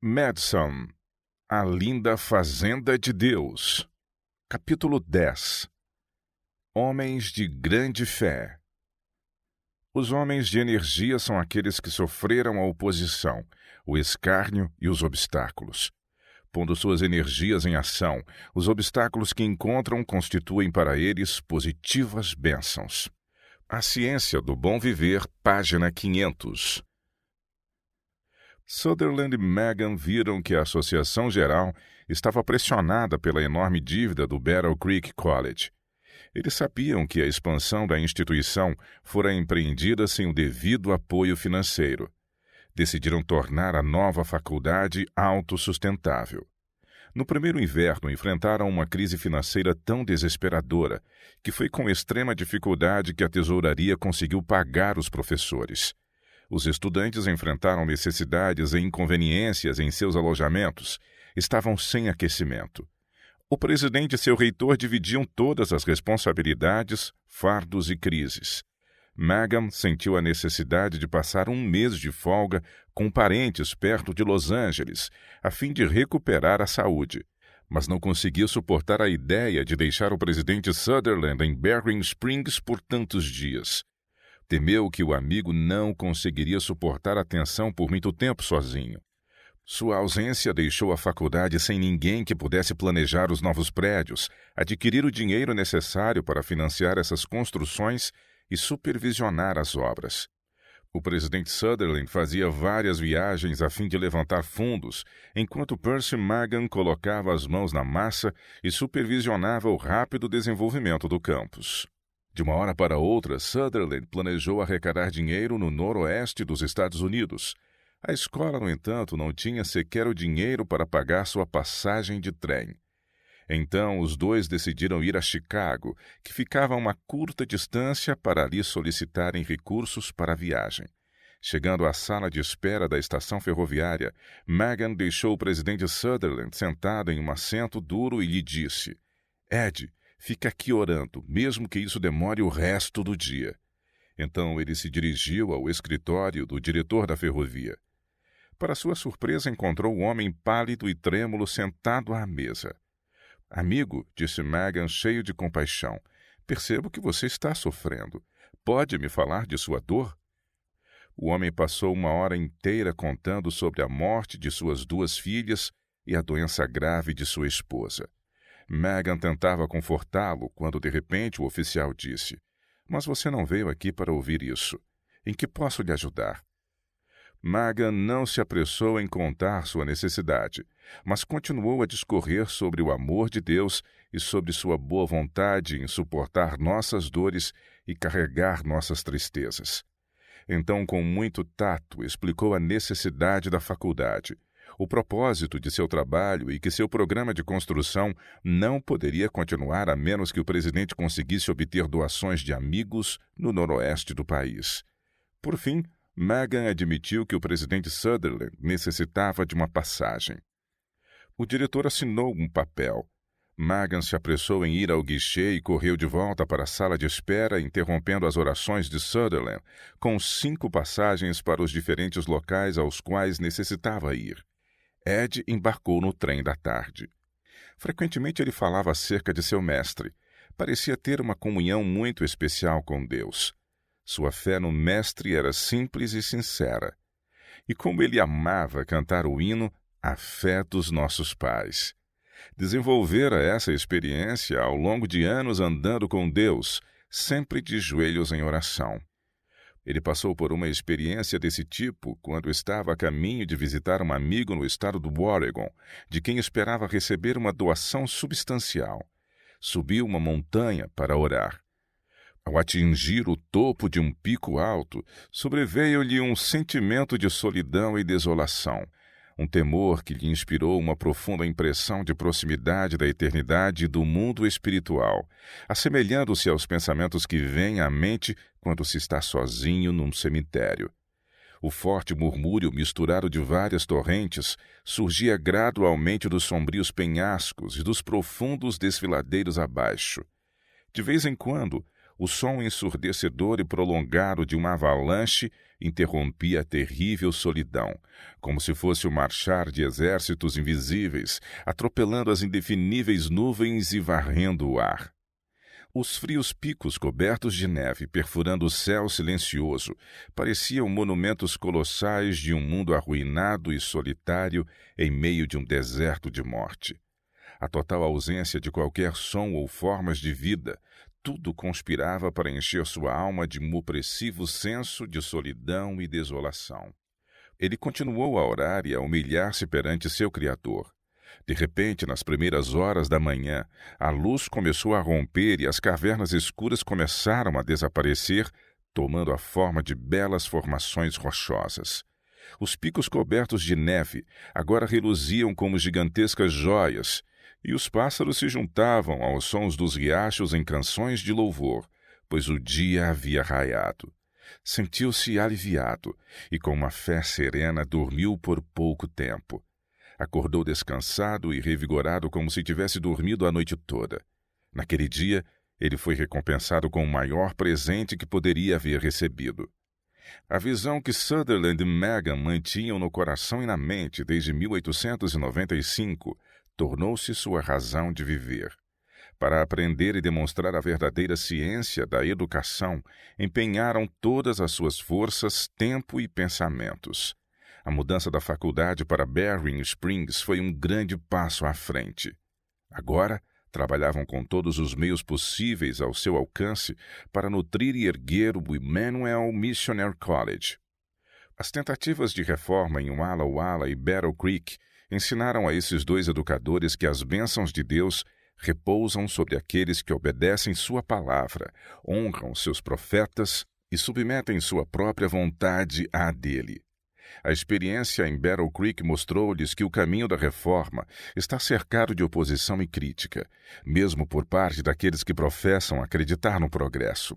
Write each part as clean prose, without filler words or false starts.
Madison, a linda fazenda de Deus. Capítulo 10. Homens de grande fé. Os homens de energia são aqueles que sofreram a oposição, o escárnio e os obstáculos. Pondo suas energias em ação, os obstáculos que encontram constituem para eles positivas bênçãos. A Ciência do Bom Viver, página 500. Sutherland e Megan viram que a Associação Geral estava pressionada pela enorme dívida do Battle Creek College. Eles sabiam que a expansão da instituição fora empreendida sem o devido apoio financeiro. Decidiram tornar a nova faculdade autossustentável. No primeiro inverno, enfrentaram uma crise financeira tão desesperadora que foi com extrema dificuldade que a tesouraria conseguiu pagar os professores. Os estudantes enfrentaram necessidades e inconveniências em seus alojamentos, estavam sem aquecimento. O presidente e seu reitor dividiam todas as responsabilidades, fardos e crises. Megan sentiu a necessidade de passar um mês de folga com parentes perto de Los Angeles, a fim de recuperar a saúde, mas não conseguia suportar a ideia de deixar o presidente Sutherland em Berrien Springs por tantos dias. Temeu que o amigo não conseguiria suportar a tensão por muito tempo sozinho. Sua ausência deixou a faculdade sem ninguém que pudesse planejar os novos prédios, adquirir o dinheiro necessário para financiar essas construções e supervisionar as obras. O presidente Sutherland fazia várias viagens a fim de levantar fundos, enquanto Percy Magan colocava as mãos na massa e supervisionava o rápido desenvolvimento do campus. De uma hora para outra, Sutherland planejou arrecadar dinheiro no noroeste dos Estados Unidos. A escola, no entanto, não tinha sequer o dinheiro para pagar sua passagem de trem. Então, os dois decidiram ir a Chicago, que ficava a uma curta distância, para ali solicitarem recursos para a viagem. Chegando à sala de espera da estação ferroviária, Megan deixou o presidente Sutherland sentado em um assento duro e lhe disse: "Ed, fica aqui orando, mesmo que isso demore o resto do dia." Então ele se dirigiu ao escritório do diretor da ferrovia. Para sua surpresa, encontrou o homem pálido e trêmulo sentado à mesa. "Amigo", disse Megan, cheio de compaixão, "percebo que você está sofrendo. Pode me falar de sua dor?" O homem passou uma hora inteira contando sobre a morte de suas 2 filhas e a doença grave de sua esposa. Megan tentava confortá-lo quando, de repente, o oficial disse: "Mas você não veio aqui para ouvir isso. Em que posso lhe ajudar?" Megan não se apressou em contar sua necessidade, mas continuou a discorrer sobre o amor de Deus e sobre sua boa vontade em suportar nossas dores e carregar nossas tristezas. Então, com muito tato, explicou a necessidade da faculdade, o propósito de seu trabalho e que seu programa de construção não poderia continuar a menos que o presidente conseguisse obter doações de amigos no noroeste do país. Por fim, Megan admitiu que o presidente Sutherland necessitava de uma passagem. O diretor assinou um papel. Megan se apressou em ir ao guichê e correu de volta para a sala de espera, interrompendo as orações de Sutherland, com 5 passagens para os diferentes locais aos quais necessitava ir. Ed embarcou no trem da tarde. Frequentemente ele falava acerca de seu mestre. Parecia ter uma comunhão muito especial com Deus. Sua fé no mestre era simples e sincera. E como ele amava cantar o hino "A Fé dos Nossos Pais." Desenvolvera essa experiência ao longo de anos andando com Deus, sempre de joelhos em oração. Ele passou por uma experiência desse tipo quando estava a caminho de visitar um amigo no estado do Oregon, de quem esperava receber uma doação substancial. Subiu uma montanha para orar. Ao atingir o topo de um pico alto, sobreveio-lhe um sentimento de solidão e desolação, um temor que lhe inspirou uma profunda impressão de proximidade da eternidade e do mundo espiritual, assemelhando-se aos pensamentos que vêm à mente quando se está sozinho num cemitério. O forte murmúrio misturado de várias torrentes surgia gradualmente dos sombrios penhascos e dos profundos desfiladeiros abaixo. De vez em quando, O som ensurdecedor e prolongado de uma avalanche interrompia a terrível solidão, como se fosse o marchar de exércitos invisíveis, atropelando as indefiníveis nuvens e varrendo o ar. Os frios picos cobertos de neve, perfurando o céu silencioso, pareciam monumentos colossais de um mundo arruinado e solitário em meio de um deserto de morte. A total ausência de qualquer som ou formas de vida, tudo conspirava para encher sua alma de um opressivo senso de solidão e desolação. Ele continuou a orar e a humilhar-se perante seu Criador. De repente, nas primeiras horas da manhã, a luz começou a romper e as cavernas escuras começaram a desaparecer, tomando a forma de belas formações rochosas. Os picos cobertos de neve agora reluziam como gigantescas joias, e os pássaros se juntavam aos sons dos riachos em canções de louvor, pois o dia havia raiado. Sentiu-se aliviado e, com uma fé serena, dormiu por pouco tempo. Acordou descansado e revigorado como se tivesse dormido a noite toda. Naquele dia, ele foi recompensado com o maior presente que poderia haver recebido. A visão que Sutherland e Megan mantinham no coração e na mente desde 1895 tornou-se sua razão de viver. Para aprender e demonstrar a verdadeira ciência da educação, empenharam todas as suas forças, tempo e pensamentos. A mudança da faculdade para Berrien Springs foi um grande passo à frente. Agora, trabalhavam com todos os meios possíveis ao seu alcance para nutrir e erguer o Emmanuel Missionary College. As tentativas de reforma em Walla Walla e Battle Creek ensinaram a esses dois educadores que as bênçãos de Deus repousam sobre aqueles que obedecem sua palavra, honram seus profetas e submetem sua própria vontade à dele. A experiência em Battle Creek mostrou-lhes que o caminho da reforma está cercado de oposição e crítica, mesmo por parte daqueles que professam acreditar no progresso.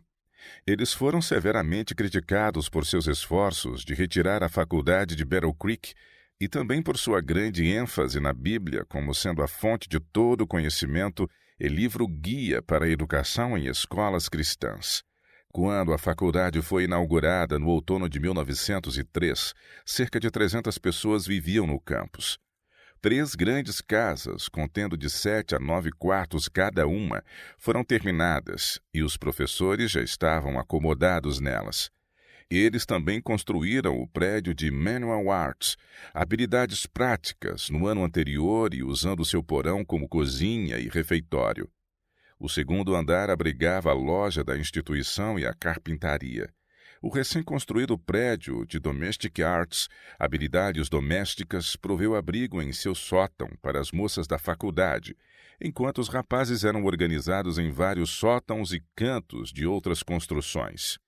Eles foram severamente criticados por seus esforços de retirar a faculdade de Battle Creek e também por sua grande ênfase na Bíblia como sendo a fonte de todo o conhecimento e livro-guia para a educação em escolas cristãs. Quando a faculdade foi inaugurada no outono de 1903, cerca de 300 pessoas viviam no campus. 3 grandes casas, contendo de 7 a 9 quartos cada uma, foram terminadas e os professores já estavam acomodados nelas. Eles também construíram o prédio de Manual Arts, habilidades práticas, no ano anterior e usando seu porão como cozinha e refeitório. O segundo andar abrigava a loja da instituição e a carpintaria. O recém-construído prédio de Domestic Arts, habilidades domésticas, proveu abrigo em seu sótão para as moças da faculdade, enquanto os rapazes eram organizados em vários sótãos e cantos de outras construções.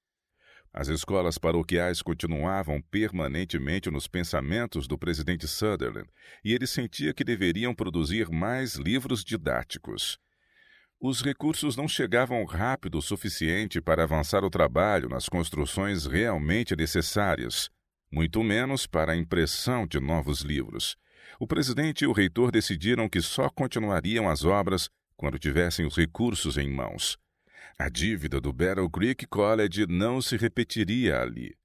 As escolas paroquiais continuavam permanentemente nos pensamentos do presidente Sutherland, e ele sentia que deveriam produzir mais livros didáticos. Os recursos não chegavam rápido o suficiente para avançar o trabalho nas construções realmente necessárias, muito menos para a impressão de novos livros. O presidente e o reitor decidiram que só continuariam as obras quando tivessem os recursos em mãos. A dívida do Battle Creek College não se repetiria ali.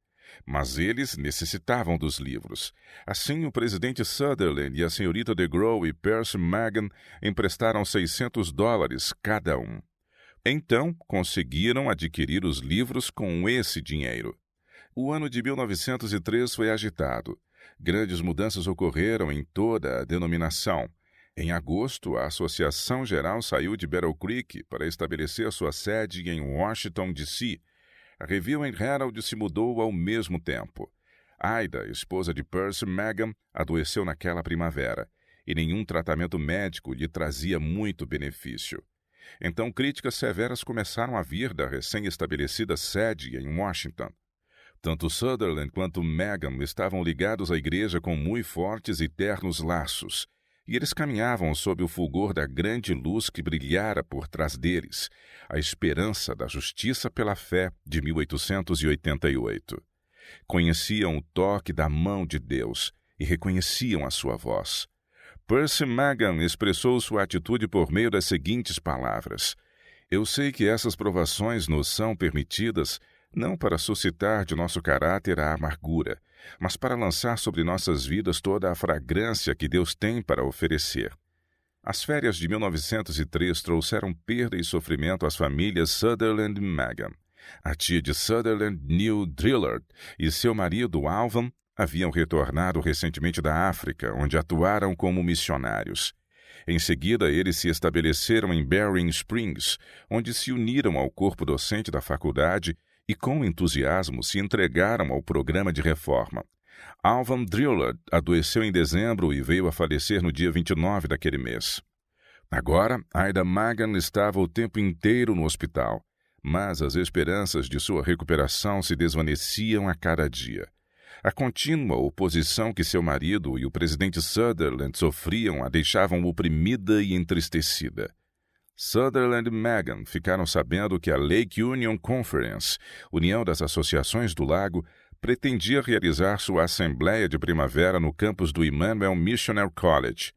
Mas eles necessitavam dos livros. Assim, o presidente Sutherland e a senhorita DeGraw e Percy Magan emprestaram $600 cada um. Então, conseguiram adquirir os livros com esse dinheiro. O ano de 1903 foi agitado. Grandes mudanças ocorreram em toda a denominação. Em agosto, a Associação Geral saiu de Battle Creek para estabelecer sua sede em Washington, D.C. A Review and Herald se mudou ao mesmo tempo. Ida, esposa de Percy Magan, adoeceu naquela primavera, e nenhum tratamento médico lhe trazia muito benefício. Então, críticas severas começaram a vir da recém-estabelecida sede em Washington. Tanto Sutherland quanto Magan estavam ligados à igreja com muito fortes e ternos laços, e eles caminhavam sob o fulgor da grande luz que brilhara por trás deles, a esperança da justiça pela fé de 1888. Conheciam o toque da mão de Deus e reconheciam a sua voz. Percy Magan expressou sua atitude por meio das seguintes palavras: Eu sei que essas provações nos são permitidas não para suscitar de nosso caráter a amargura, mas para lançar sobre nossas vidas toda a fragrância que Deus tem para oferecer. As férias de 1903 trouxeram perda e sofrimento às famílias Sutherland e Magan. A tia de Sutherland, Neil Drillard, e seu marido, Alvan, haviam retornado recentemente da África, onde atuaram como missionários. Em seguida, eles se estabeleceram em Berrien Springs, onde se uniram ao corpo docente da faculdade e, com entusiasmo, se entregaram ao programa de reforma. Alvan Drillard adoeceu em dezembro e veio a falecer no dia 29 daquele mês. Agora, Ida Magan estava o tempo inteiro no hospital, mas as esperanças de sua recuperação se desvaneciam a cada dia. A contínua oposição que seu marido e o presidente Sutherland sofriam a deixavam oprimida e entristecida. Sutherland e Magan ficaram sabendo que a Lake Union Conference, União das Associações do Lago, pretendia realizar sua assembleia de primavera no campus do Emmanuel Missionary College.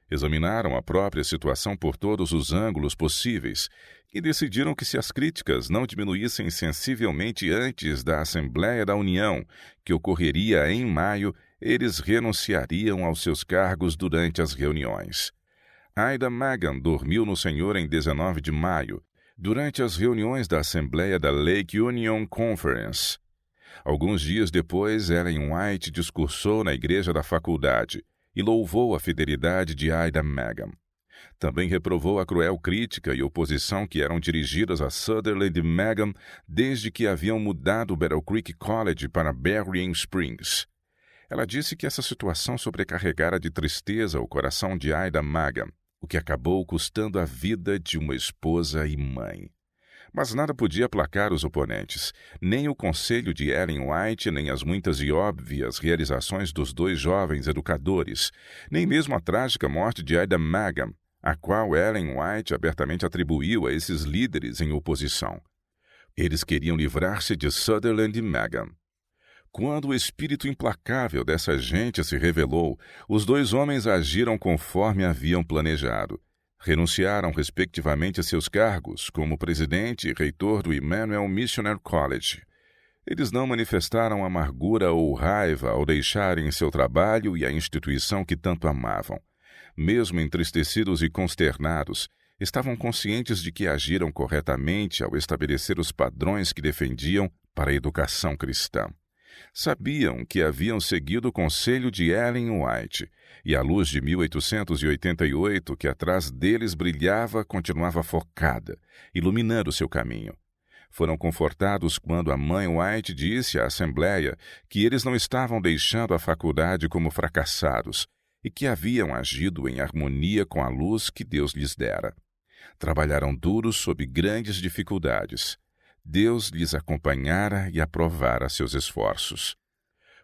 Examinaram a própria situação por todos os ângulos possíveis e decidiram que, se as críticas não diminuíssem sensivelmente antes da Assembleia da União, que ocorreria em maio, eles renunciariam aos seus cargos durante as reuniões. Ida Magan dormiu no Senhor em 19 de maio, durante as reuniões da Assembleia da Lake Union Conference. Alguns dias depois, Ellen White discursou na igreja da faculdade e louvou a fidelidade de Ida Magan. Também reprovou a cruel crítica e oposição que eram dirigidas a Sutherland e Magan desde que haviam mudado o Battle Creek College para Berrien Springs. Ela disse que essa situação sobrecarregara de tristeza o coração de Ida Magan, o que acabou custando a vida de uma esposa e mãe. Mas nada podia aplacar os oponentes, nem o conselho de Ellen White, nem as muitas e óbvias realizações dos dois jovens educadores, nem mesmo a trágica morte de Ida Magan, a qual Ellen White abertamente atribuiu a esses líderes em oposição. Eles queriam livrar-se de Sutherland e Magan. Quando o espírito implacável dessa gente se revelou, os dois homens agiram conforme haviam planejado. Renunciaram respectivamente a seus cargos como presidente e reitor do Emmanuel Missionary College. Eles não manifestaram amargura ou raiva ao deixarem seu trabalho e a instituição que tanto amavam. Mesmo entristecidos e consternados, estavam conscientes de que agiram corretamente ao estabelecer os padrões que defendiam para a educação cristã. Sabiam que haviam seguido o conselho de Ellen White, e a luz de 1888 que atrás deles brilhava continuava focada, iluminando seu caminho. Foram confortados quando a mãe White disse à Assembleia que eles não estavam deixando a faculdade como fracassados e que haviam agido em harmonia com a luz que Deus lhes dera. Trabalharam duros sob grandes dificuldades. Deus lhes acompanhara e aprovara seus esforços.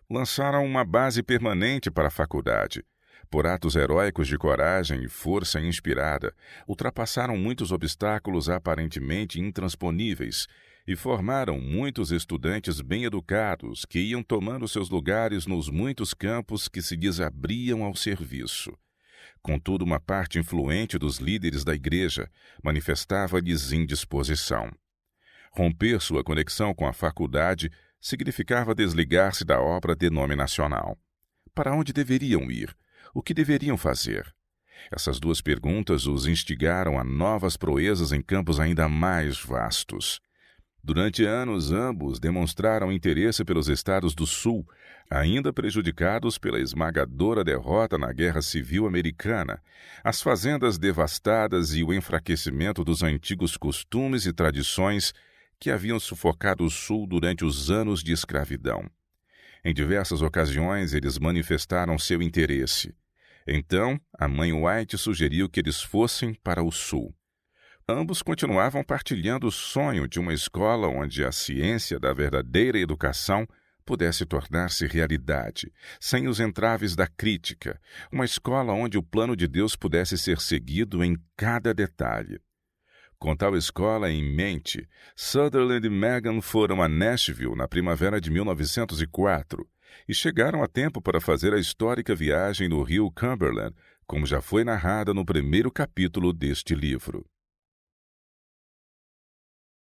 Lançaram uma base permanente para a faculdade. Por atos heróicos de coragem e força inspirada, ultrapassaram muitos obstáculos aparentemente intransponíveis e formaram muitos estudantes bem educados que iam tomando seus lugares nos muitos campos que se lhes abriam ao serviço. Contudo, uma parte influente dos líderes da igreja manifestava-lhes indisposição. Romper sua conexão com a faculdade significava desligar-se da obra denominacional. Para onde deveriam ir? O que deveriam fazer? Essas duas perguntas os instigaram a novas proezas em campos ainda mais vastos. Durante anos, ambos demonstraram interesse pelos estados do Sul, ainda prejudicados pela esmagadora derrota na Guerra Civil Americana, as fazendas devastadas e o enfraquecimento dos antigos costumes e tradições que haviam sufocado o Sul durante os anos de escravidão. Em diversas ocasiões, eles manifestaram seu interesse. Então, a mãe White sugeriu que eles fossem para o Sul. Ambos continuavam partilhando o sonho de uma escola onde a ciência da verdadeira educação pudesse tornar-se realidade, sem os entraves da crítica, uma escola onde o plano de Deus pudesse ser seguido em cada detalhe. Com tal escola em mente, Sutherland e Magan foram a Nashville na primavera de 1904 e chegaram a tempo para fazer a histórica viagem no rio Cumberland, como já foi narrada no primeiro capítulo deste livro.